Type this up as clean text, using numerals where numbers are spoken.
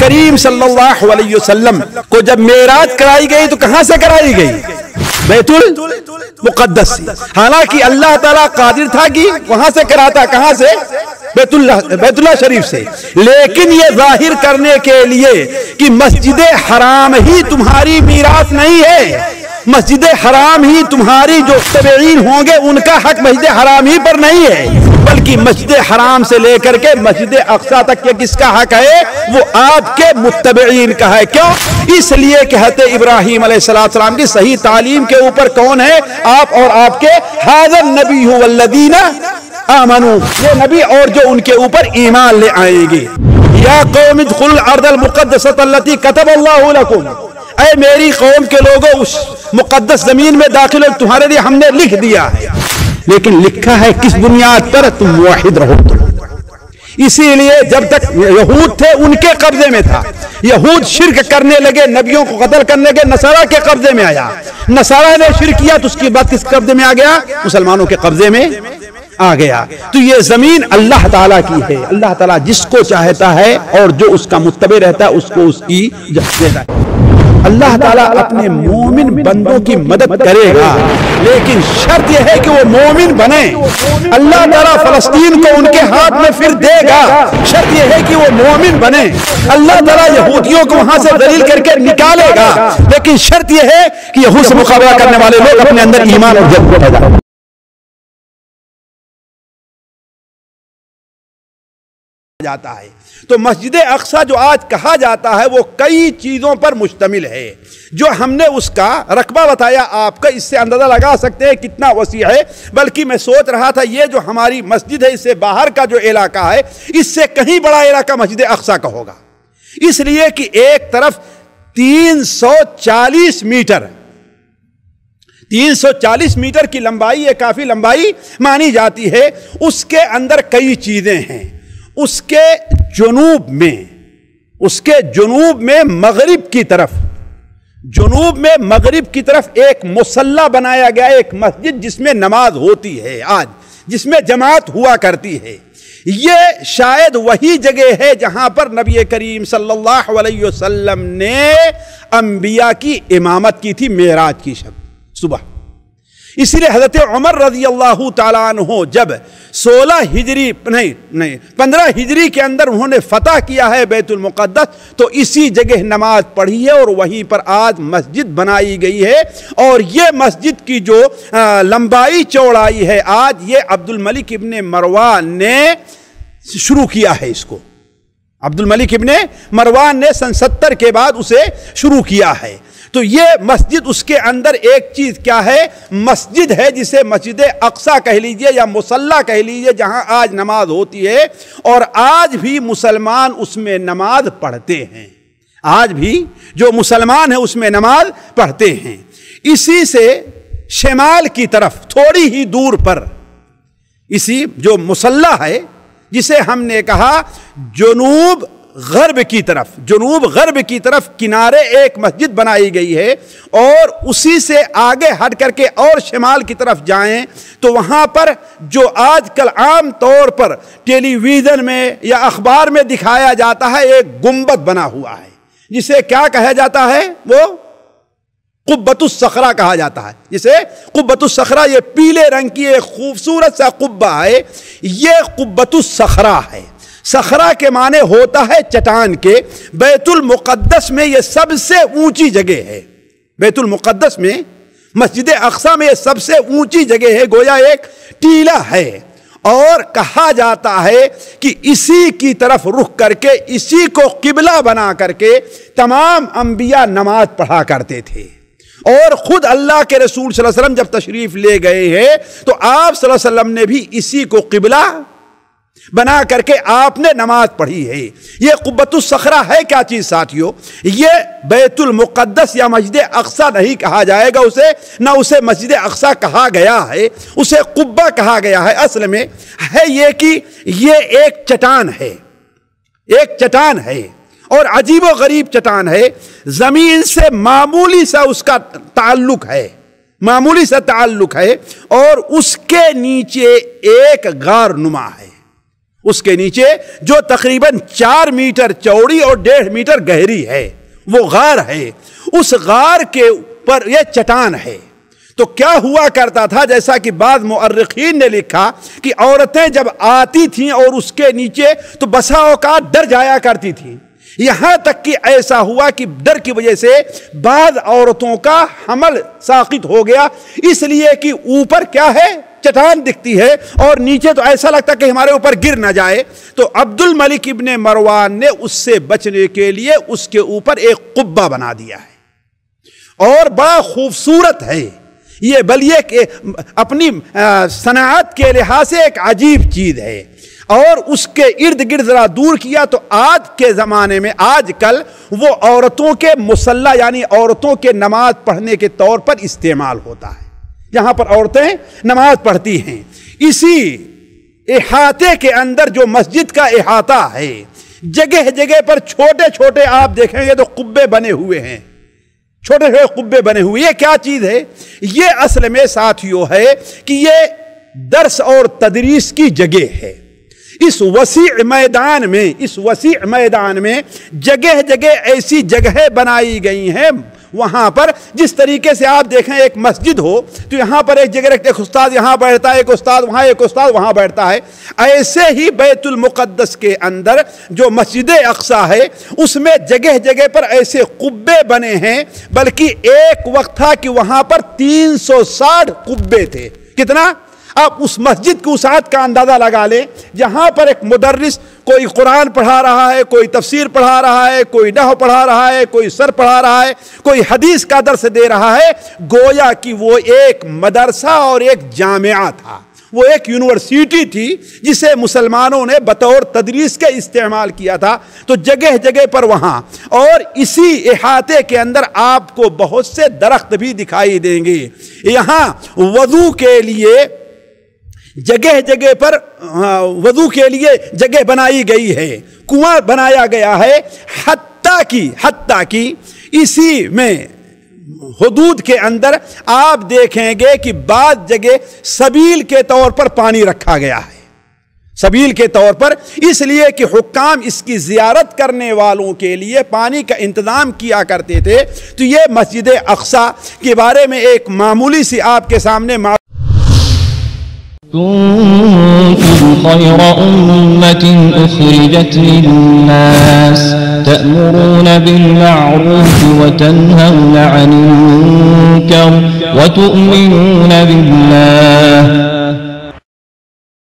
کریم صلی اللہ علیہ وسلم کو جب معراج کرائی گئی تو کہاں سے کرائی گئی؟ بیت المقدس سے۔ حالانکہ اللہ تعالیٰ قادر تھا کہ وہاں سے کراتا، کہاں سے؟ بیت اللہ شریف سے، لیکن یہ ظاہر کرنے کے لیے کہ مسجد حرام ہی تمہاری میراث نہیں ہے، مسجد حرام ہی تمہاری جو متبعین ہوں گے ان کا حق مسجد حرام ہی پر نہیں ہے، بلکہ مسجد حرام سے لے کر کے مسجد اقصی تک کے کس کا حق ہے؟ وہ آپ کے متبعین کا ہے۔ کیوں؟ اس لیے کہ حضرت ابراہیم علیہ السلام کی صحیح تعلیم کے اوپر کون ہے؟ آپ اور آپ کے ھذا النبی والذین آمنوا، یہ نبی اور جو ان کے اوپر ایمان لے آئیں گے۔ یا قوم ادخلوا الارض المقدسۃ التي كتب اللہ لکم، اے میری قوم کے لوگوں اس مقدس زمین میں داخل ہو، تمہارے لیے ہم نے لکھ دیا ہے، لیکن لکھا ہے کس بنیاد پر؟ تم موحد رہو۔ اسی لیے جب تک یہود تھے ان کے قبضے میں تھا، یہود شرک کرنے لگے، نبیوں کو قتل کرنے کے، نصارہ کے قبضے میں آیا، نصارہ نے شرک کیا تو اس کی بعد کس قبضے میں آ گیا؟ مسلمانوں کے قبضے میں آ گیا۔ تو یہ زمین اللہ تعالیٰ کی ہے، اللہ تعالیٰ جس کو چاہتا ہے اور جو اس کا متبع رہتا ہے اس کو اس کی دیتا ہے۔ اللہ تعالیٰ اپنے مومن بندوں کی مدد کرے گا، لیکن شرط یہ ہے کہ وہ مومن بنے۔ اللہ تعالیٰ فلسطین کو ان کے ہاتھ میں پھر دے گا، شرط یہ ہے کہ وہ مومن بنے۔ اللہ تعالیٰ یہودیوں کو وہاں سے ذلیل کر کے نکالے گا، لیکن شرط یہ ہے کہ یہود سے مقابلہ کرنے والے لوگ اپنے اندر ایمان اور جذبہ پیدا کریں۔ جاتا ہے تو مسجد اقصی جو آج کہا جاتا ہے وہ کئی چیزوں پر مشتمل ہے، جو ہم نے اس کا رقبہ بتایا آپ کا، اس سے اندازہ لگا سکتے ہیں کتنا وسیع ہے۔ بلکہ میں سوچ رہا تھا یہ جو ہماری مسجد ہے اس سے باہر کا جو علاقہ ہے اس سے کہیں بڑا علاقہ مسجد اقصی کا ہوگا، اس لیے کہ ایک طرف 340 میٹر کی لمبائی، یہ کافی لمبائی مانی جاتی ہے۔ اس کے اندر کئی چیزیں ہیں۔ اس کے جنوب میں مغرب کی طرف ایک مصلی بنایا گیا، ایک مسجد جس میں نماز ہوتی ہے آج، جس میں جماعت ہوا کرتی ہے۔ یہ شاید وہی جگہ ہے جہاں پر نبی کریم صلی اللہ علیہ وسلم نے انبیاء کی امامت کی تھی معراج کی شب صبح۔ اسی لیے حضرت عمر رضی اللہ تعالیٰ عنہ جب 15 ہجری کے اندر انہوں نے فتح کیا ہے بیت المقدس تو اسی جگہ نماز پڑھی ہے اور وہیں پر آج مسجد بنائی گئی ہے۔ اور یہ مسجد کی جو لمبائی چوڑائی ہے آج، یہ عبد الملک ابن مروان نے شروع کیا ہے اس کو۔ عبد الملک ابن مروان نے سن 70 کے بعد اسے شروع کیا ہے۔ تو یہ مسجد، اس کے اندر ایک چیز کیا ہے؟ مسجد ہے جسے مسجد اقصی کہہ لیجئے یا مصلی کہہ لیجئے، جہاں آج نماز ہوتی ہے اور آج بھی مسلمان اس میں نماز پڑھتے ہیں۔ آج بھی جو مسلمان ہیں اس میں نماز پڑھتے ہیں۔ اسی سے شمال کی طرف تھوڑی ہی دور پر اسی جو مصلی ہے جسے ہم نے کہا جنوب غرب کی طرف کنارے ایک مسجد بنائی گئی ہے، اور اسی سے آگے ہٹ کر کے اور شمال کی طرف جائیں تو وہاں پر جو آج کل عام طور پر ٹیلی ویژن میں یا اخبار میں دکھایا جاتا ہے ایک گنبد بنا ہوا ہے، جسے کیا کہا جاتا ہے؟ وہ قبۃ الصخرہ کہا جاتا ہے، جسے قبۃ الصخرہ، یہ پیلے رنگ کی ایک خوبصورت سا قبہ ہے، یہ قبۃ الصخرہ ہے۔ صخرہ کے معنی ہوتا ہے چٹان کے۔ بیت المقدس میں یہ سب سے اونچی جگہ ہے، بیت المقدس میں مسجد اقصی میں یہ سب سے اونچی جگہ ہے، گویا ایک ٹیلہ ہے، اور کہا جاتا ہے کہ اسی کی طرف رخ کر کے، اسی کو قبلہ بنا کر کے تمام انبیاء نماز پڑھا کرتے تھے۔ اور خود اللہ کے رسول صلی اللہ علیہ وسلم جب تشریف لے گئے ہیں تو آپ صلی اللہ علیہ وسلم نے بھی اسی کو قبلہ بنا کر کے آپ نے نماز پڑھی ہے۔ یہ قبۃ الصخرہ ہے کیا چیز ساتھیوں؟ یہ بیت المقدس یا مسجد اقصی نہیں کہا جائے گا اسے، نہ اسے مسجد اقصی کہا گیا ہے، اسے قبہ کہا گیا ہے۔ اصل میں ہے یہ کہ یہ ایک چٹان ہے اور عجیب و غریب چٹان ہے، زمین سے معمولی سا اس کا تعلق ہے، اور اس کے نیچے ایک غار نما ہے، اس کے نیچے جو تقریباً 4 میٹر چوڑی اور 1.5 میٹر گہری ہے، وہ غار ہے، اس غار کے اوپر یہ چٹان ہے۔ تو کیا ہوا کرتا تھا، جیسا کہ بعض مؤرخین نے لکھا کہ عورتیں جب آتی تھیں اور اس کے نیچے تو بسا اوقات ڈر جایا کرتی تھیں، یہاں تک کہ ایسا ہوا کہ ڈر کی وجہ سے بعض عورتوں کا حمل ساقط ہو گیا، اس لیے کہ اوپر کیا ہے، چٹان دکھتی ہے اور نیچے تو ایسا لگتا کہ ہمارے اوپر گر نہ جائے۔ تو عبد الملک ابن مروان نے اس سے بچنے کے لیے اس کے اوپر ایک قبہ بنا دیا ہے، اور بڑا خوبصورت ہے یہ، بلکہ اپنی صنعت کے لحاظ سے ایک عجیب چیز ہے۔ اور اس کے ارد گرد ذرا دور کیا تو آج کے زمانے میں آج کل وہ عورتوں کے مصلی یعنی عورتوں کے نماز پڑھنے کے طور پر استعمال ہوتا ہے، جہاں پر عورتیں نماز پڑھتی ہیں۔ اسی احاطے کے اندر جو مسجد کا احاطہ ہے، جگہ جگہ پر چھوٹے چھوٹے آپ دیکھیں گے تو قبے بنے ہوئے ہیں، چھوٹے چھوٹے قبے بنے ہوئے۔ یہ کیا چیز ہے؟ یہ اصل میں ساتھیوں ہے کہ یہ درس اور تدریس کی جگہ ہے۔ اس وسیع میدان میں جگہ جگہ ایسی جگہیں بنائی گئی ہیں، وہاں پر جس طریقے سے آپ دیکھیں ایک مسجد ہو تو یہاں پر ایک جگہ رکھتے، ایک استاد یہاں بیٹھتا ہے، ایک استاد وہاں، ایک استاد وہاں بیٹھتا ہے، ایسے ہی بیت المقدس کے اندر جو مسجد اقصی ہے اس میں جگہ جگہ پر ایسے قبے بنے ہیں، بلکہ ایک وقت تھا کہ وہاں پر 360 قبے تھے۔ کتنا؟ آپ اس مسجد کی وسعت کا اندازہ لگا لیں، جہاں پر ایک مدرس کوئی قرآن پڑھا رہا ہے، کوئی تفسیر پڑھا رہا ہے، کوئی نحو پڑھا رہا ہے، کوئی سر پڑھا رہا ہے، کوئی حدیث کا درس دے رہا ہے، گویا کہ وہ ایک مدرسہ اور ایک جامعہ تھا، وہ ایک یونیورسٹی تھی جسے مسلمانوں نے بطور تدریس کے استعمال کیا تھا۔ تو جگہ جگہ پر وہاں، اور اسی احاطے کے اندر آپ کو بہت سے درخت بھی دکھائی دیں گے۔ یہاں وضو کے لیے جگہ جگہ پر وضو کے لیے جگہ بنائی گئی ہے، کنواں بنایا گیا ہے، حتیٰ کہ اسی میں حدود کے اندر آپ دیکھیں گے کہ بعض جگہ سبیل کے طور پر پانی رکھا گیا ہے، سبیل کے طور پر، اس لیے کہ حکام اس کی زیارت کرنے والوں کے لیے پانی کا انتظام کیا کرتے تھے۔ تو یہ مسجد اقصی کے بارے میں ایک معمولی سی آپ کے سامنے كنتم خير أمة أخرجت للناس تأمرون بالمعروف وتنهون عن المنكر وتؤمنون بالله